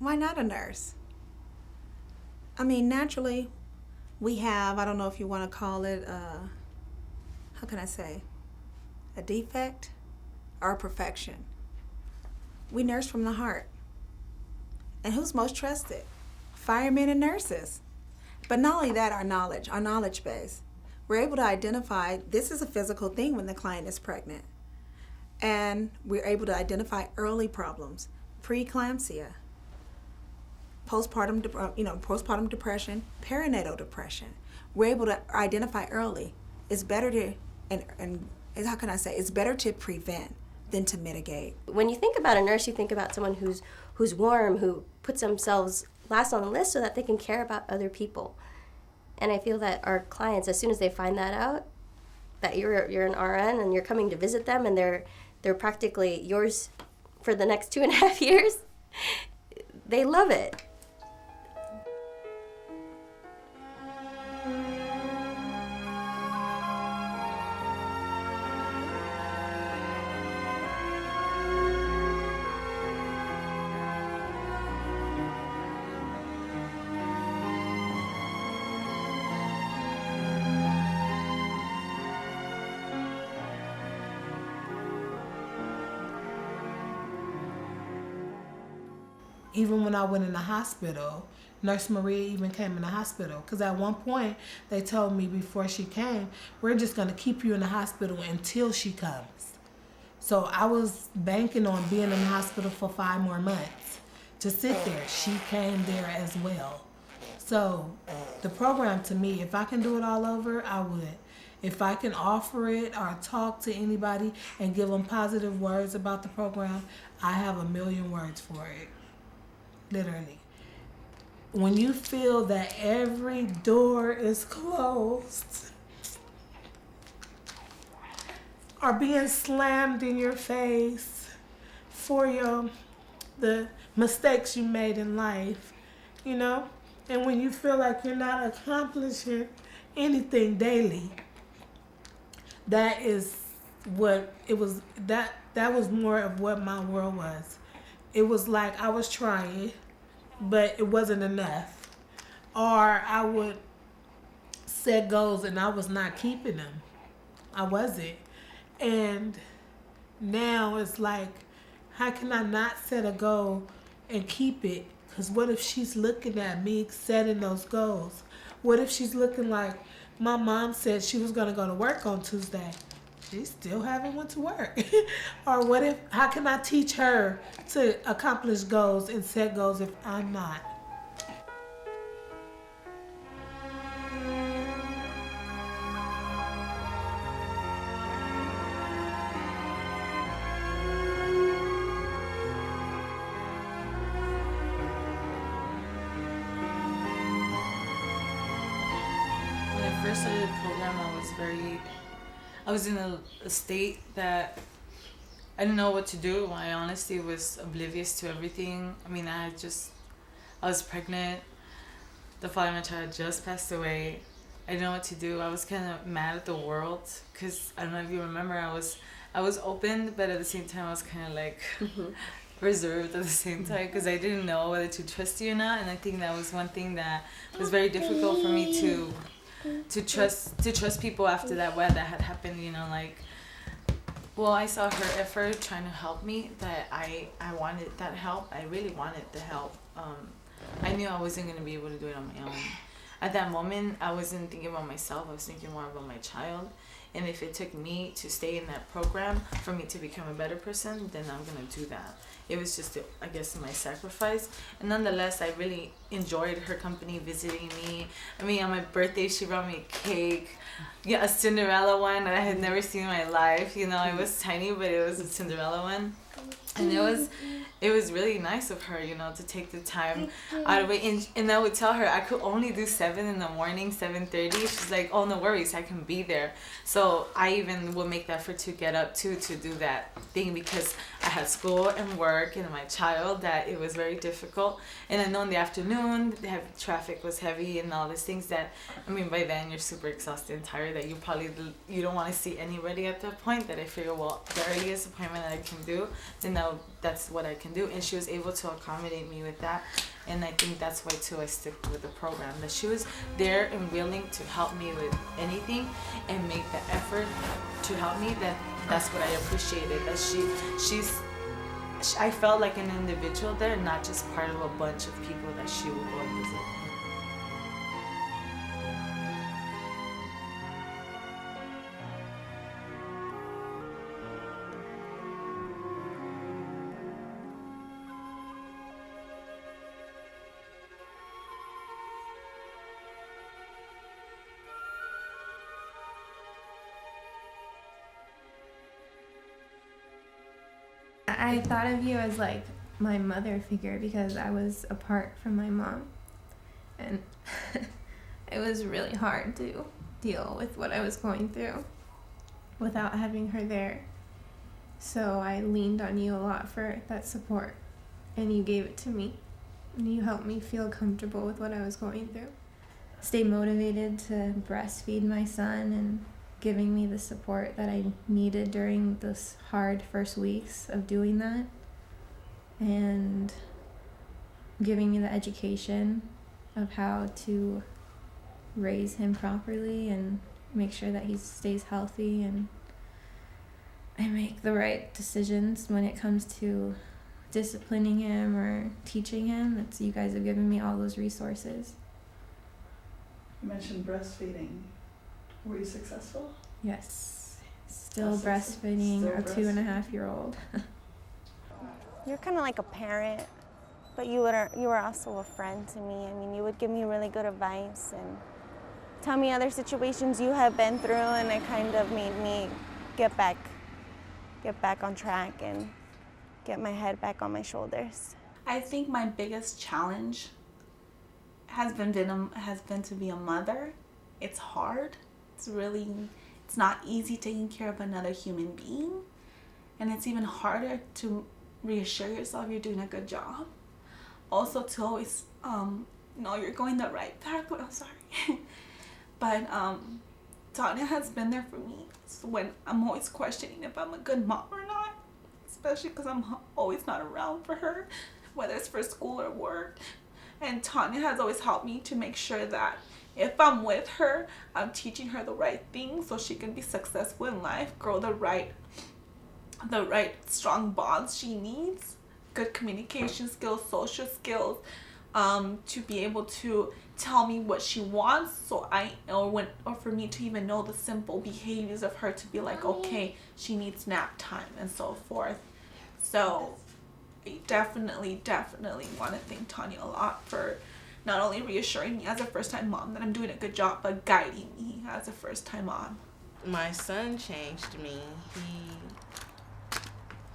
Why not a nurse? I mean, naturally, we have, I don't know if you want to call it, how can I say, a defect or a perfection. We nurse from the heart. And who's most trusted? Firemen and nurses. But not only that, our knowledge base. We're able to identify this is a physical thing when the client is pregnant. And we're able to identify early problems, preeclampsia, postpartum depression, perinatal depression. We're able to identify early. It's better to, and how can I say, it's better to prevent than to mitigate. When you think about a nurse, you think about someone who's warm, who puts themselves last on the list so that they can care about other people. And I feel that our clients, as soon as they find that out, that you're an RN and you're coming to visit them and they're practically yours for the next 2.5 years, they love it. Even when I went in the hospital, Nurse Maria even came in the hospital. Because at one point, they told me before she came, we're just going to keep you in the hospital until she comes. So I was banking on being in the hospital for 5 more months to sit there. She came there as well. So the program, to me, if I can do it all over, I would. If I can offer it or talk to anybody and give them positive words about the program, I have a million words for it. Literally. When you feel that every door is closed or being slammed in your face for the mistakes you made in life, you know, and when you feel like you're not accomplishing anything daily, that is what it was. That was more of what my world was. It was like I was trying, but it wasn't enough. Or I would set goals and I was not keeping them. I wasn't. And now it's like, how can I not set a goal and keep it? Because what if she's looking at me setting those goals? What if she's looking like my mom said she was going to go to work on Tuesday? She still haven't went to work. Or what if, how can I teach her to accomplish goals and set goals if I'm not? When I first started the program, I was in a state that I didn't know what to do. I honestly was oblivious to everything. I mean, I was pregnant. The father of my child had just passed away. I didn't know what to do. I was kind of mad at the world because I don't know if you remember, I was open, but at the same time I was kind of like reserved at the same time because I didn't know whether to trust you or not. And I think that was one thing that was very difficult for me to trust people after what that had happened, you know, like, well, I saw her effort trying to help me, that I wanted that help. I really wanted the help. I knew I wasn't going to be able to do it on my own. At that moment, I wasn't thinking about myself. I was thinking more about my child. And if it took me to stay in that program for me to become a better person, then I'm going to do that. It was just, I guess, my sacrifice. And nonetheless, I really enjoyed her company, visiting me. I mean, on my birthday, she brought me a cake. Yeah, a Cinderella one that I had never seen in my life. You know, it was tiny, but it was a Cinderella one. And it was really nice of her, you know, to take the time out of it. And I would tell her I could only do 7 in the morning, 7:30. She's like, oh, no worries, I can be there. So I even would make the effort to get up to do that thing because I had school and work and my child, that it was very difficult. And I know in the afternoon, traffic was heavy and all these things that, I mean, by then you're super exhausted and tired that you don't want to see anybody at that point, that I figure, well, the earliest appointment that I can do, then that's what I can do. And she was able to accommodate me with that. And I think that's why, too, I stick with the program. That she was there and willing to help me with anything and make the effort to help me. That's what I appreciated. That I felt like an individual there, not just part of a bunch of people that she would go and visit. I thought of you as like my mother figure because I was apart from my mom, and it was really hard to deal with what I was going through without having her there. So I leaned on you a lot for that support, and you gave it to me, and you helped me feel comfortable with what I was going through. Stay motivated to breastfeed my son and giving me the support that I needed during those hard first weeks of doing that, and giving me the education of how to raise him properly and make sure that he stays healthy and I make the right decisions when it comes to disciplining him or teaching him. It's you guys have given me all those resources. You mentioned breastfeeding. Were you successful? Yes. Still That's breastfeeding still a 2.5-year-old. You're kind of like a parent, but you were also a friend to me. I mean, you would give me really good advice and tell me other situations you have been through, and it kind of made me get back on track and get my head back on my shoulders. I think my biggest challenge has been to be a mother. It's hard. It's not easy taking care of another human being. And it's even harder to reassure yourself you're doing a good job. Also to always know you're going the right path. I'm sorry. But Tanya has been there for me. So when I'm always questioning if I'm a good mom or not, especially because I'm always not around for her, whether it's for school or work. And Tanya has always helped me to make sure that if I'm with her, I'm teaching her the right things so she can be successful in life, grow the right strong bonds she needs, good communication skills, social skills, to be able to tell me what she wants, or for me to even know the simple behaviors of her to be like, okay, she needs nap time and so forth. So I definitely want to thank Tanya a lot for not only reassuring me as a first-time mom that I'm doing a good job, but guiding me as a first-time mom. My son changed me.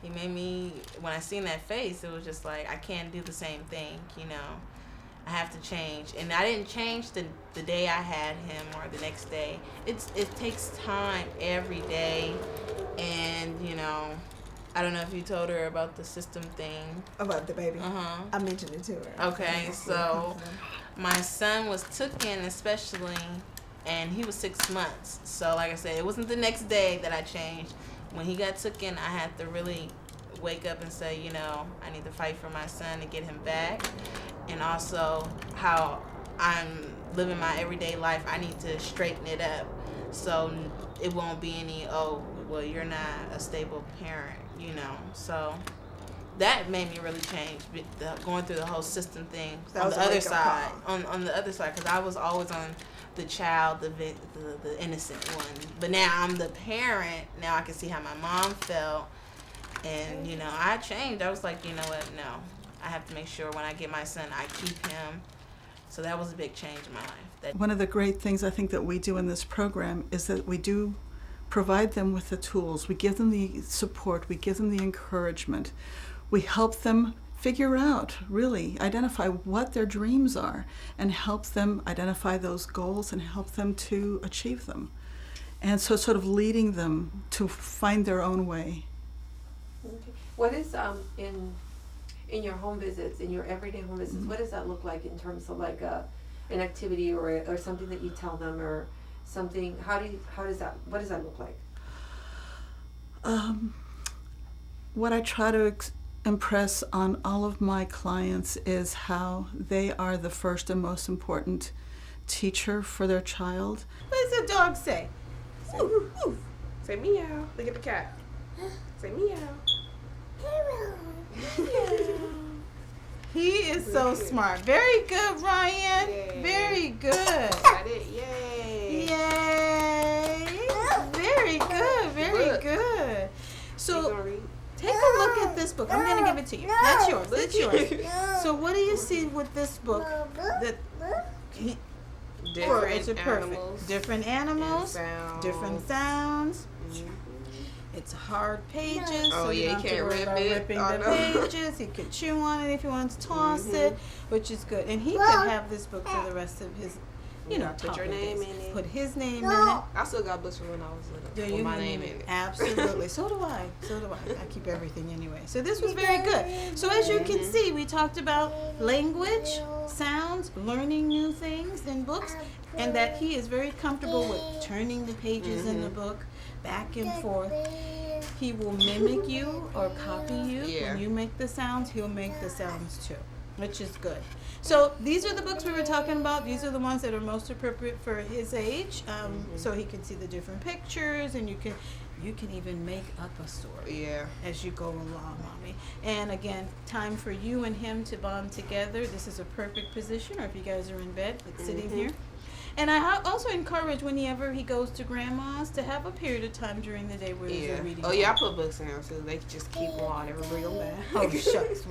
He made me, when I seen that face, it was just like, I can't do the same thing, you know. I have to change. And I didn't change the day I had him or the next day. It takes time every day. And, you know, I don't know if you told her about the system thing. About the baby? Uh-huh. I mentioned it to her. Okay, so my son was took in especially, and he was 6 months. So like I said, it wasn't the next day that I changed. When he got took in, I had to really wake up and say, you know, I need to fight for my son to get him back. And also how I'm living my everyday life, I need to straighten it up. So it won't be any, oh, well, you're not a stable parent, you know. So that made me really change, going through the whole system thing on the other side. On the other side, because I was always on the child, the innocent one. But now I'm the parent. Now I can see how my mom felt. And, you know, I changed. I was like, you know what, no. I have to make sure when I get my son, I keep him. So that was a big change in my life. One of the great things I think that we do in this program is that we do provide them with the tools. We give them the support. We give them the encouragement. We help them figure out, really, identify what their dreams are and help them identify those goals and help them to achieve them. And so sort of leading them to find their own way. What is in your home visits, in your everyday home visits, what does that look like in terms of like an activity or something that you tell them or something? What does that look like? What I try to impress on all of my clients is how they are the first and most important teacher for their child. What does the dog say? Say woof, woof. Say meow. Look at the cat. Say meow. He is so smart. Very good, Ryan. Yay. Very good. Got it. Yay. Yay. Very good. Very good. So take a look at this book. I'm going to give it to you. That's yours. It's yours. So what do you see with this book? Different animals. Different animals. Different sounds. It's hard pages, so you don't have to worry about ripping the pages. He could chew on it if he wants to toss it, which is good. And he could have this book for the rest of his, put your name in it. Put his name in it. I still got books from when I was little. Do you? With my name in it. Absolutely. So do I. I keep everything anyway. So this was very good. So as you can see, we talked about language, sounds, learning new things in books, and that he is very comfortable with turning the pages in the book back and forth. He will mimic you or copy you. When you make the sounds, he'll make the sounds too, which is good. So these are the books we were talking about. These are the ones that are most appropriate for his age, so he can see the different pictures, and you can even make up a story as you go along, Mommy. And again, time for you and him to bond together. This is a perfect position, or if you guys are in bed, like sitting here. And I also encourage whenever he goes to grandma's to have a period of time during the day where there's a reading. Oh, yeah, I put books in there so they can just keep on, never bring them back. Oh, shucks.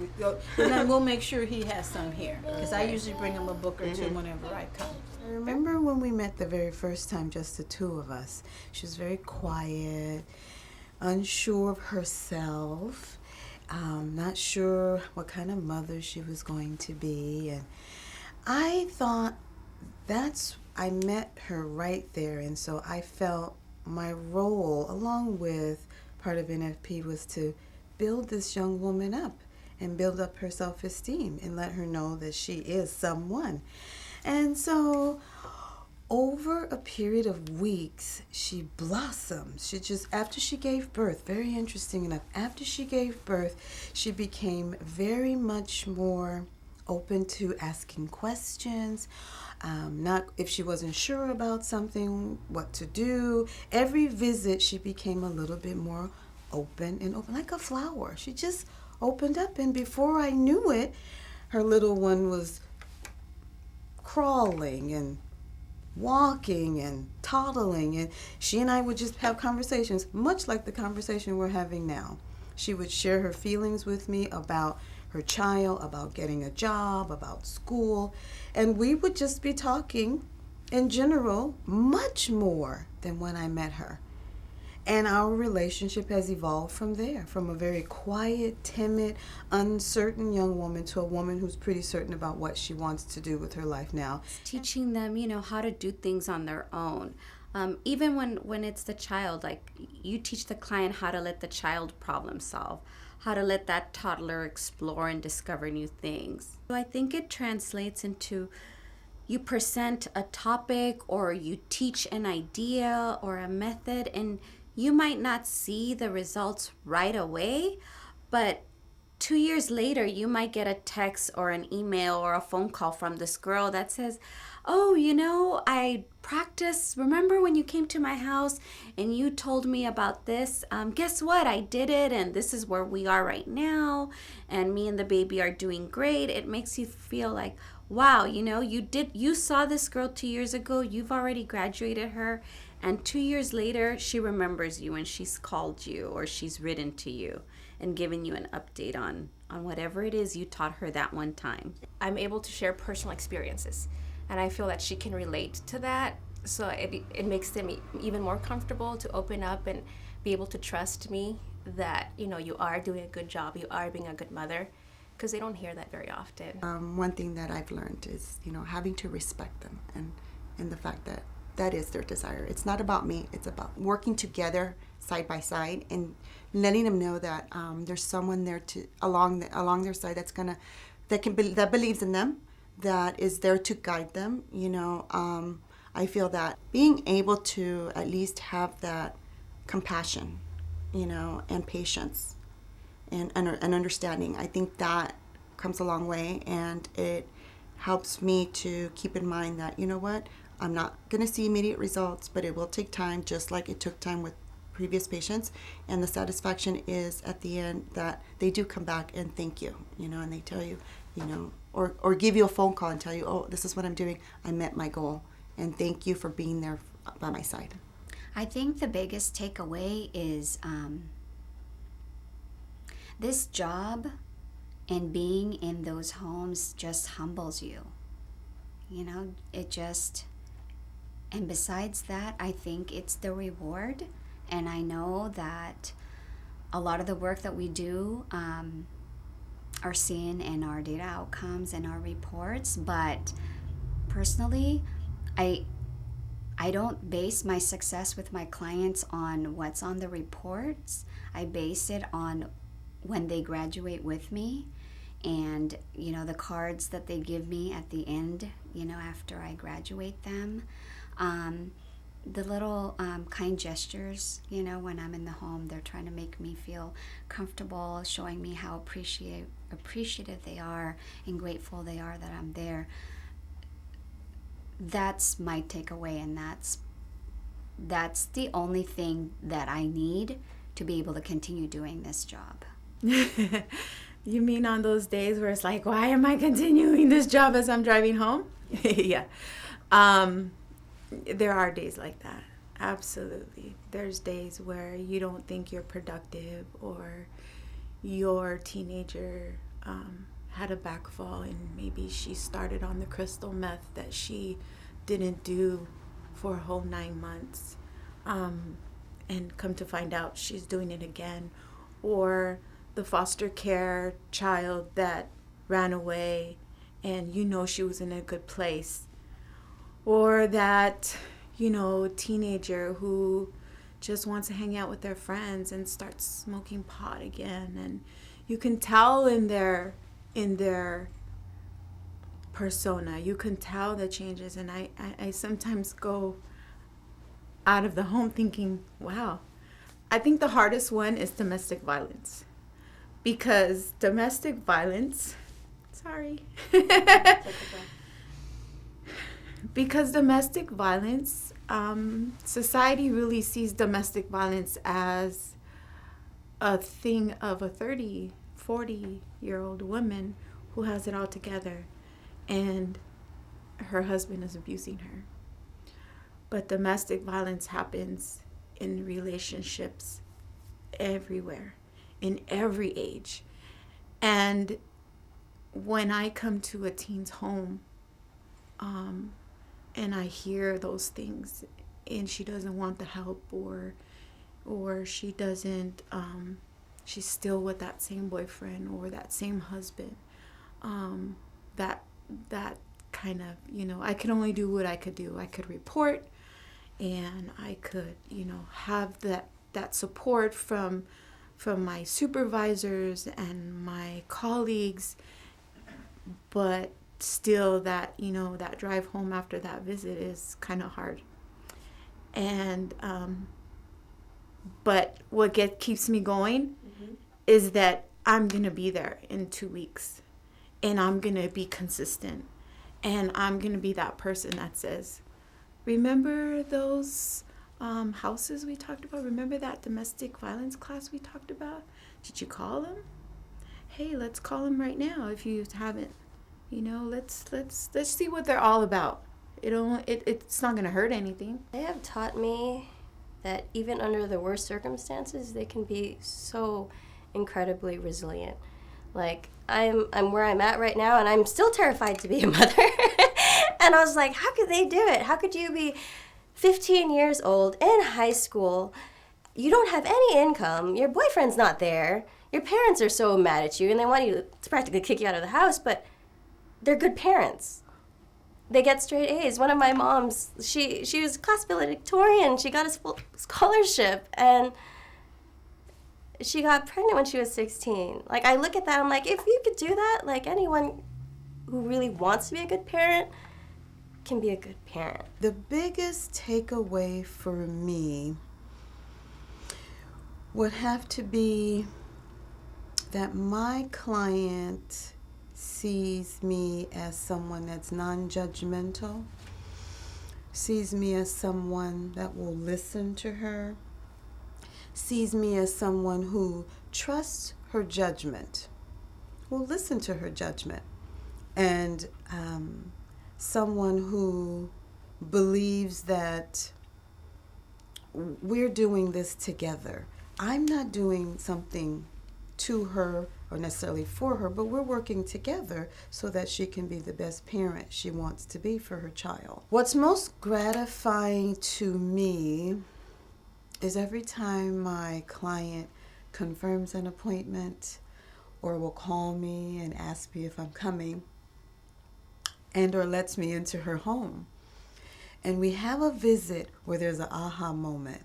And then we'll make sure he has some here, because I usually bring him a book or two whenever I come. I remember when we met the very first time, just the two of us. She was very quiet, unsure of herself, not sure what kind of mother she was going to be. And I thought I met her right there, and so I felt my role, along with part of NFP, was to build this young woman up and build up her self-esteem and let her know that she is someone. And so over a period of weeks, she blossomed. After she gave birth, very interesting enough, after she gave birth, she became very much more open to asking questions. Not if she wasn't sure about something, what to do. Every visit, she became a little bit more open, like a flower. She just opened up, and before I knew it, her little one was crawling and walking and toddling, and she and I would just have conversations, much like the conversation we're having now. She would share her feelings with me about her child, about getting a job, about school, and we would just be talking in general much more than when I met her. And our relationship has evolved from there, from a very quiet, timid, uncertain young woman to a woman who's pretty certain about what she wants to do with her life now. Teaching them, how to do things on their own. Even when it's the child, like you teach the client how to let the child problem solve, how to let that toddler explore and discover new things. So I think it translates into you present a topic or you teach an idea or a method, and you might not see the results right away, but 2 years later, you might get a text or an email or a phone call from this girl that says, oh, I practiced. Remember when you came to my house and you told me about this? Guess what? I did it, and this is where we are right now, and me and the baby are doing great. It makes you feel like, wow, you saw this girl 2 years ago. You've already graduated her, and 2 years later, she remembers you and she's called you or she's written to you and given you an update on whatever it is you taught her that one time. I'm able to share personal experiences, and I feel that she can relate to that. So it makes them even more comfortable to open up and be able to trust me that, you are doing a good job, you are being a good mother, because they don't hear that very often. One thing that I've learned is, having to respect them and the fact that that is their desire. It's not about me. It's about working together side by side and letting them know that there's someone there to along their side that believes in them, that is there to guide them. I feel that being able to at least have that compassion, and patience and understanding, I think that comes a long way, and it helps me to keep in mind that, I'm not going to see immediate results, but it will take time, just like it took time with previous patients. And the satisfaction is at the end that they do come back and thank you, and they tell you, or give you a phone call and tell you, oh, this is what I'm doing. I met my goal. And thank you for being there by my side. I think the biggest takeaway is this job and being in those homes just humbles you. And besides that, I think it's the reward. And I know that a lot of the work that we do are seen in our data outcomes and our reports. But personally, I don't base my success with my clients on what's on the reports. I base it on when they graduate with me and, the cards that they give me at the end, after I graduate them. The little kind gestures, when I'm in the home, they're trying to make me feel comfortable, showing me how appreciative they are and grateful they are that I'm there. That's my takeaway, and that's the only thing that I need to be able to continue doing this job. You mean on those days where it's like, why am I continuing this job as I'm driving home? Yeah. There are days like that. Absolutely. There's days where you don't think you're productive, or your teenager had a backfall and maybe she started on the crystal meth that she didn't do for a whole 9 months, and come to find out she's doing it again. Or the foster care child that ran away and she was in a good place. Or that, teenager who just wants to hang out with their friends and starts smoking pot again. And you can tell in their persona, you can tell the changes. And I sometimes go out of the home thinking, wow. I think the hardest one is domestic violence. Because domestic violence, because domestic violence, society really sees domestic violence as a thing of a 30, 40-year-old woman who has it all together and her husband is abusing her. But domestic violence happens in relationships everywhere, in every age. And when I come to a teen's home, and I hear those things, and she doesn't want the help, or she doesn't, she's still with that same boyfriend or that same husband, that kind of, I could only do what I could do. I could report, and I could, have that support from my supervisors and my colleagues, but still that, that drive home after that visit is kind of hard. And, but what keeps me going is that I'm going to be there in 2 weeks, and I'm going to be consistent, and I'm going to be that person that says, remember those houses we talked about? Remember that domestic violence class we talked about? Did you call them? Hey, let's call them right now if you haven't. Let's see what they're all about. It's not going to hurt anything. They have taught me that even under the worst circumstances, they can be so incredibly resilient. Like, I'm where I'm at right now, and I'm still terrified to be a mother. And I was like, how could they do it? How could you be 15 years old in high school? You don't have any income. Your boyfriend's not there. Your parents are so mad at you, and they want you to practically kick you out of the house, but they're good parents. they get straight A's. One of my moms, she was class valedictorian. She got a scholarship, and she got pregnant when she was 16. Like, I look at that, I'm like, if you could do that, like, anyone who really wants to be a good parent can be a good parent. The biggest takeaway for me would have to be that my client sees me as someone that's non-judgmental, sees me as someone that will listen to her, sees me as someone who trusts her judgment, will listen to her judgment, and someone who believes that we're doing this together. I'm not doing something to her or necessarily for her, but we're working together so that she can be the best parent she wants to be for her child. What's most gratifying to me is every time my client confirms an appointment or will call me and ask me if I'm coming and or lets me into her home. And we have a visit where there's an aha moment.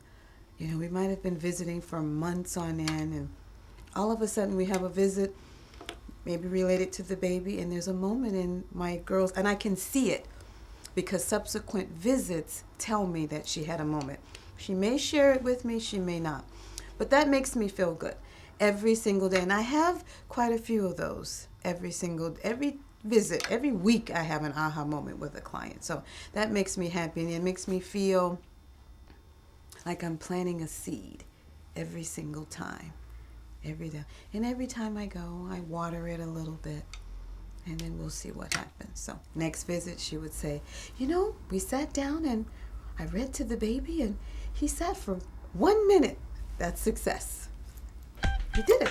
You know, we might have been visiting for months on end, and all of a sudden we have a visit, maybe related to the baby, and there's a moment in my girls, and I can see it because subsequent visits tell me that she had a moment. She may share it with me, she may not. But that makes me feel good every single day. And I have quite a few of those every visit. Every week I have an aha moment with a client. So that makes me happy, and it makes me feel like I'm planting a seed every single time. Every day. And every time I go, I water it a little bit, and then we'll see what happens. So next visit, she would say, you know, we sat down and I read to the baby, and he sat for 1 minute. That's success. You did it.